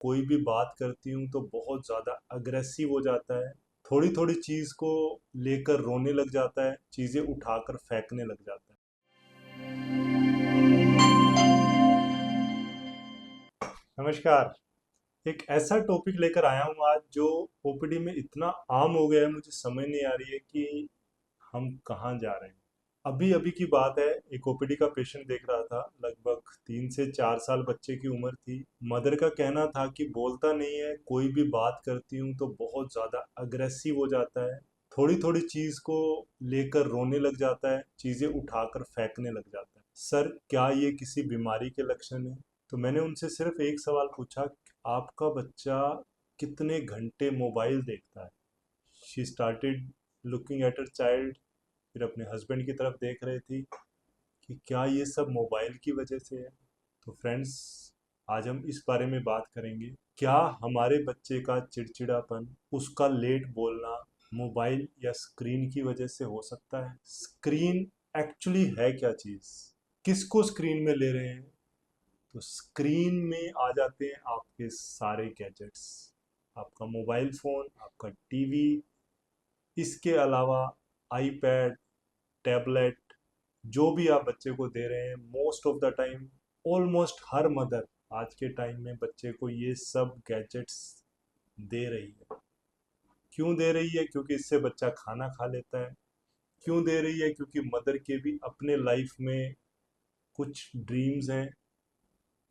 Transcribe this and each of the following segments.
कोई भी बात करती हूँ तो बहुत ज़्यादा अग्रेसिव हो जाता है। थोड़ी थोड़ी चीज़ को लेकर रोने लग जाता है, चीज़ें उठाकर फेंकने लग जाता है। नमस्कार। एक ऐसा टॉपिक लेकर आया हूँ आज जो ओपीडी में इतना आम हो गया है, मुझे समझ नहीं आ रही है कि हम कहाँ जा रहे हैं। अभी अभी की बात है, एक ओपीडी का पेशेंट देख रहा था। लगभग 3 से 4 साल बच्चे की उम्र थी। मदर का कहना था कि बोलता नहीं है, कोई भी बात करती हूँ तो बहुत ज़्यादा अग्रेसिव हो जाता है। थोड़ी थोड़ी चीज़ को लेकर रोने लग जाता है, चीज़ें उठाकर फेंकने लग जाता है। सर, क्या ये किसी बीमारी के लक्षण है? तो मैंने उनसे सिर्फ एक सवाल पूछा, आपका बच्चा कितने घंटे मोबाइल देखता है? She started looking at her child. फिर अपने हस्बैंड की तरफ देख रही थी कि क्या ये सब मोबाइल की वजह से है। तो फ्रेंड्स, आज हम इस बारे में बात करेंगे, क्या हमारे बच्चे का चिड़चिड़ापन, उसका लेट बोलना मोबाइल या स्क्रीन की वजह से हो सकता है? स्क्रीन एक्चुअली है क्या चीज़? किसको स्क्रीन में ले रहे हैं? तो स्क्रीन में आ जाते हैं आपके सारे गैजेट्स, आपका मोबाइल फ़ोन, आपका टीवी, इसके अलावा आईपैड, टैबलेट, जो भी आप बच्चे को दे रहे हैं। Most of the time, almost her mother आज के टाइम में बच्चे को ये सब गैजेट्स दे रही है। क्यों दे रही है? क्योंकि इससे बच्चा खाना खा लेता है। क्यों दे रही है? क्योंकि मदर के भी अपने लाइफ में कुछ ड्रीम्स हैं,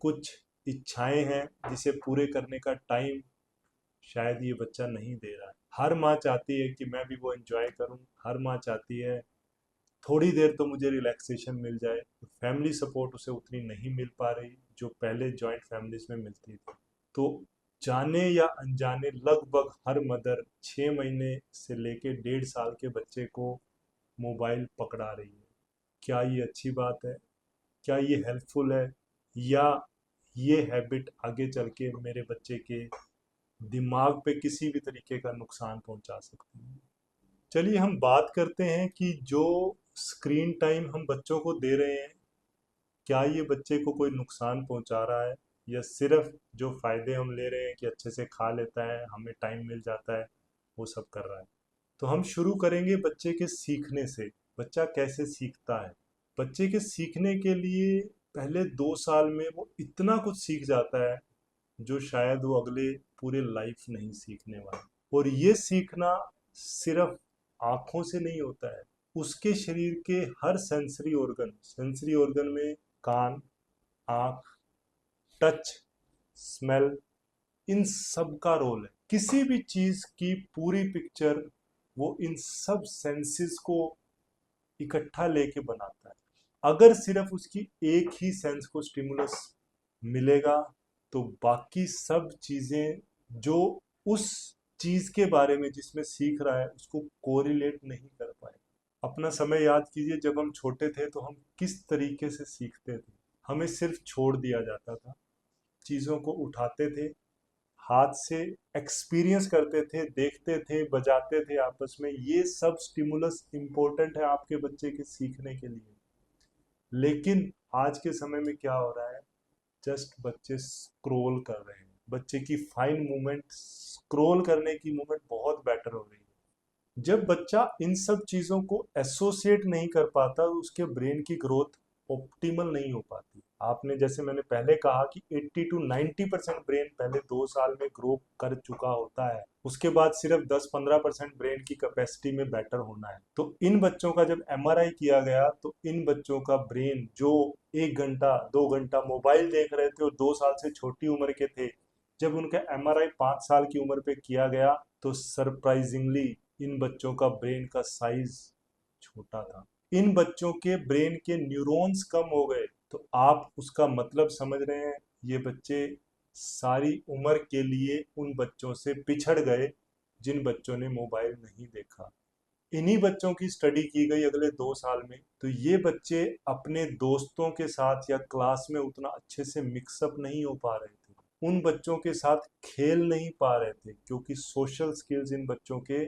कुछ इच्छाएं हैं, जिसे पूरे करने का टाइम शायद ये बच्चा नहीं दे रहा है। हर माँ चाहती है कि मैं भी वो एंजॉय करूं। हर माँ चाहती है थोड़ी देर तो मुझे रिलैक्सेशन मिल जाए। तो फैमिली सपोर्ट उसे उतनी नहीं मिल पा रही जो पहले जॉइंट फैमिलीज में मिलती थी। तो जाने या अनजाने लगभग हर मदर 6 महीने से लेके 1.5 साल के बच्चे को मोबाइल पकड़ा रही है। क्या ये अच्छी बात है? क्या ये हेल्पफुल है? या ये हैबिट आगे चल के मेरे बच्चे के दिमाग पे किसी भी तरीके का नुकसान पहुंचा सकती है? चलिए हम बात करते हैं कि जो स्क्रीन टाइम हम बच्चों को दे रहे हैं, क्या ये बच्चे को कोई नुकसान पहुंचा रहा है, या सिर्फ जो फायदे हम ले रहे हैं कि अच्छे से खा लेता है, हमें टाइम मिल जाता है, वो सब कर रहा है। तो हम शुरू करेंगे बच्चे के सीखने से। बच्चा कैसे सीखता है? बच्चे के सीखने के लिए पहले 2 साल में वो इतना कुछ सीख जाता है जो शायद वो अगले पूरे लाइफ नहीं सीखने वाला। और ये सीखना सिर्फ आंखों से नहीं होता है, उसके शरीर के हर सेंसरी ऑर्गन में कान, आंख, टच, स्मेल, इन सब का रोल है। किसी भी चीज की पूरी पिक्चर वो इन सब सेंसेस को इकट्ठा लेके बनाता है। अगर सिर्फ उसकी एक ही सेंस को स्टिमुलस मिलेगा तो बाकी सब चीजें जो उस चीज के बारे में जिसमें सीख रहा है उसको कोरिलेट नहीं कर पाए। अपना समय याद कीजिए, जब हम छोटे थे तो हम किस तरीके से सीखते थे। हमें सिर्फ छोड़ दिया जाता था, चीजों को उठाते थे, हाथ से एक्सपीरियंस करते थे, देखते थे, बजाते थे आपस में। ये सब स्टिमुलस इम्पोर्टेंट है आपके बच्चे के सीखने के लिए। लेकिन आज के समय में क्या हो रहा है? जस्ट बच्चे स्क्रोल कर रहे हैं। बच्चे की फाइन मूवमेंट, स्क्रोल करने की मूवमेंट बहुत बेटर हो रही है। जब बच्चा इन सब चीज़ों को एसोसिएट नहीं कर पाता तो उसके ब्रेन की ग्रोथ ऑप्टिमल नहीं हो पाती। आपने, जैसे मैंने पहले कहा कि 80 to 90% ब्रेन पहले 2 साल में ग्रो कर चुका होता है, उसके बाद सिर्फ 10-15% ब्रेन की कैपेसिटी में बेटर होना है। तो इन बच्चों का जब एमआरआई किया गया तो इन बच्चों का ब्रेन, जो 1 घंटा 2 घंटा मोबाइल देख रहे थे और 2 साल से छोटी उम्र के थे, जब उनका एमआरआई 5 साल की उम्र पे किया गया तो सरप्राइजिंगली इन बच्चों का ब्रेन का साइज छोटा था। इन बच्चों के ब्रेन के न्यूरॉन्स कम हो गए। तो आप उसका मतलब समझ रहे हैं, ये बच्चे सारी उम्र के लिए उन बच्चों से पिछड़ गए जिन बच्चों ने मोबाइल नहीं देखा। इन्हीं बच्चों की स्टडी की गई अगले 2 साल में। तो ये बच्चे अपने दोस्तों के साथ या क्लास में उतना अच्छे से मिक्सअप नहीं हो पा रहे थे, उन बच्चों के साथ खेल नहीं पा रहे थे, क्योंकि सोशल स्किल्स इन बच्चों के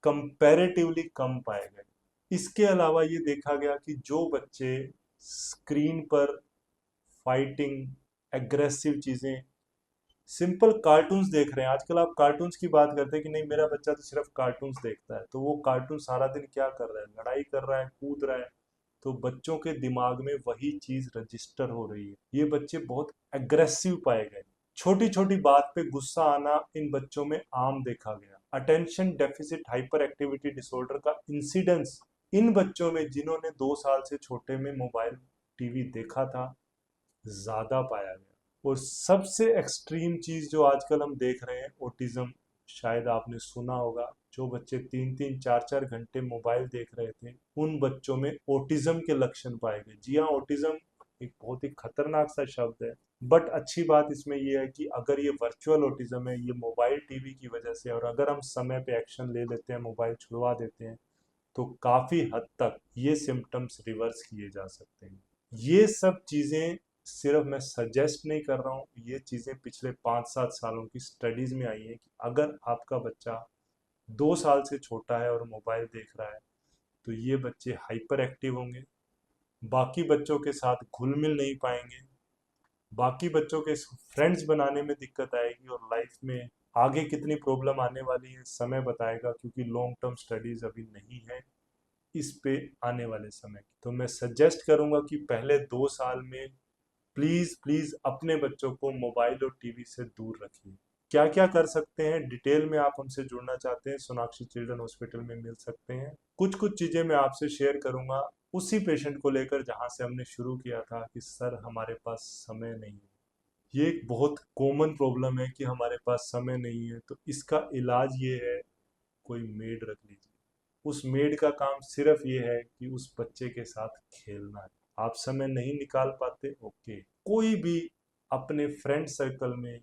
कंपैरेटिवली कम पाए गए। इसके अलावा ये देखा गया कि जो बच्चे स्क्रीन पर फाइटिंग, एग्रेसिव चीज़ें सिंपल कार्टून्स देख रहे हैं आजकल। आप कार्टून्स की बात करते हैं कि नहीं मेरा बच्चा तो सिर्फ कार्टून्स देखता है, तो वो कार्टून सारा दिन क्या कर रहा है, लड़ाई कर रहा है, कूद रहा है। तो बच्चों के दिमाग में वही चीज रजिस्टर हो रही है। ये बच्चे बहुत एग्रेसिव पाए गए। छोटी छोटी बात पे गुस्सा आना इन बच्चों में आम देखा गया। Attention deficit hyper activity disorder का इंसिडेंस इन बच्चों में जिन्होंने 2 साल से छोटे में मोबाइल टीवी देखा था ज्यादा पाया गया। और सबसे एक्सट्रीम चीज जो आजकल हम देख रहे हैं, ओटिज्म। शायद आपने सुना होगा, जो बच्चे 3-3 4-4 घंटे मोबाइल देख रहे थे, उन बच्चों में ओटिज्म के लक्षण पाए गए। जी हाँ, ओटिज्म एक बहुत ही खतरनाक सा शब्द है। बट अच्छी बात इसमें यह है कि अगर ये वर्चुअल ओटिज्म है, ये मोबाइल टीवी की वजह से, और अगर हम समय पे एक्शन ले लेते हैं, मोबाइल छुड़वा देते हैं, तो काफी हद तक ये सिम्टम्स रिवर्स किए जा सकते हैं। ये सब चीजें सिर्फ मैं सजेस्ट नहीं कर रहा हूँ, ये चीजें पिछले 5-7 सालों की स्टडीज में आई है कि अगर आपका बच्चा 2 साल से छोटा है और मोबाइल देख रहा है, तो ये बच्चे हाइपर एक्टिव होंगे, बाकी बच्चों के साथ घुल मिल नहीं पाएंगे, बाकी बच्चों के फ्रेंड्स बनाने में दिक्कत आएगी, और लाइफ में आगे कितनी प्रॉब्लम आने वाली है समय बताएगा, क्योंकि लॉन्ग टर्म स्टडीज अभी नहीं है इस पे आने वाले समय की। तो मैं सजेस्ट करूंगा कि पहले 2 साल में प्लीज प्लीज अपने बच्चों को मोबाइल और टीवी से दूर रखिए। क्या क्या कर सकते हैं, डिटेल में आप हमसे जुड़ना चाहते हैं, सोनाक्षी चिल्ड्रन हॉस्पिटल में मिल सकते हैं। कुछ कुछ चीजें मैं आपसे शेयर करूंगा उसी पेशेंट को लेकर जहां से हमने शुरू किया था कि सर हमारे पास समय नहीं है। ये एक बहुत कॉमन प्रॉब्लम है कि हमारे पास समय नहीं है। तो इसका इलाज ये है, कोई मेड रख लीजिए। उस मेड का काम सिर्फ ये है कि उस बच्चे के साथ खेलना है। आप समय नहीं निकाल पाते, ओके, कोई भी अपने फ्रेंड सर्कल में,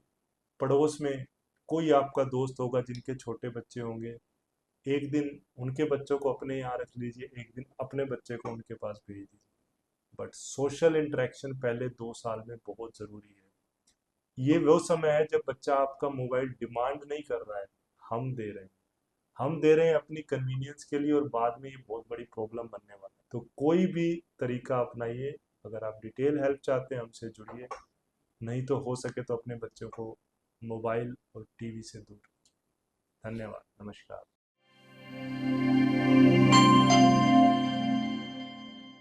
पड़ोस में कोई आपका दोस्त होगा जिनके छोटे बच्चे होंगे, एक दिन उनके बच्चों को अपने यहाँ रख लीजिए, एक दिन अपने बच्चे को उनके पास भेज दीजिए। बट सोशल इंटरेक्शन पहले 2 साल में बहुत जरूरी है। ये वो समय है जब बच्चा आपका मोबाइल डिमांड नहीं कर रहा है, हम दे रहे हैं। हम दे रहे हैं अपनी कन्वीनियंस के लिए, और बाद में ये बहुत बड़ी प्रॉब्लम बनने वाला है। तो कोई भी तरीका अपनाइए। अगर आप डिटेल हेल्प चाहते हैं हमसे जुड़िए, नहीं तो हो सके तो अपने बच्चों को मोबाइल और टीवी से दूर रखिए। धन्यवाद, नमस्कार।